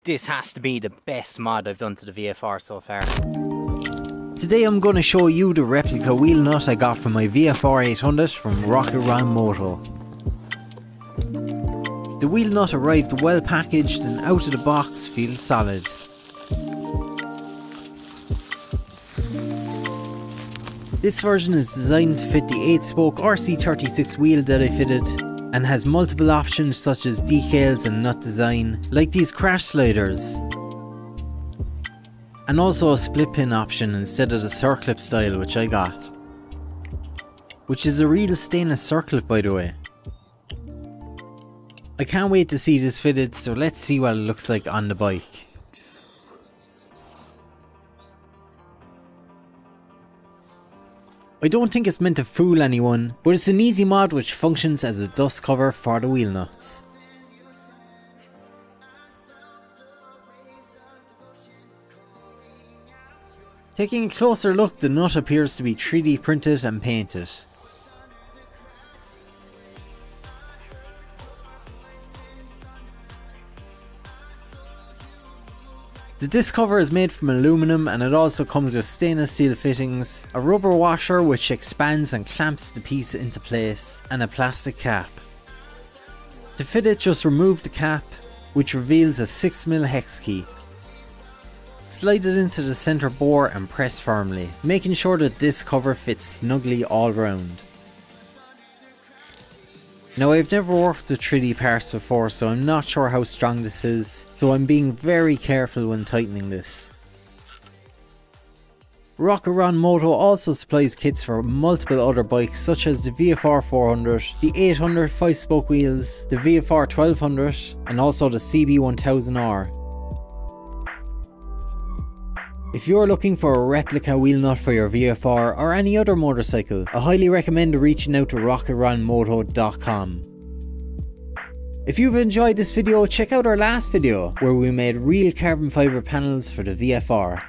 This has to be the best mod I've done to the VFR so far. Today I'm going to show you the replica wheel nut I got from my VFR 800 from Rocket-Ron-Moto. The wheel nut arrived well packaged and out of the box feels solid. This version is designed to fit the 8-spoke RC36 wheel that I fitted, and has multiple options such as decals and nut design, like these crash sliders. And also a split pin option instead of the circlip style which I got. Which is a real stainless circlip, by the way. I can't wait to see this fitted, so let's see what it looks like on the bike. I don't think it's meant to fool anyone, but it's an easy mod which functions as a dust cover for the wheel nuts. Taking a closer look, the nut appears to be 3D printed and painted. The disc cover is made from aluminum, and it also comes with stainless steel fittings, a rubber washer which expands and clamps the piece into place, and a plastic cap. To fit it, just remove the cap, which reveals a 6mm hex key. Slide it into the centre bore and press firmly, making sure that this cover fits snugly all round. Now, I've never worked with 3D parts before, so I'm not sure how strong this is, so I'm being very careful when tightening this. Rocket-Ron-Moto also supplies kits for multiple other bikes such as the VFR 400, the 800 5-spoke wheels, the VFR 1200 and also the CB 1000R. If you're looking for a replica wheel nut for your VFR or any other motorcycle, I highly recommend reaching out to rocketronmoto.com. If you've enjoyed this video, check out our last video where we made real carbon fibre panels for the VFR.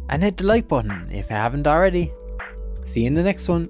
And hit the like button if you haven't already. See you in the next one.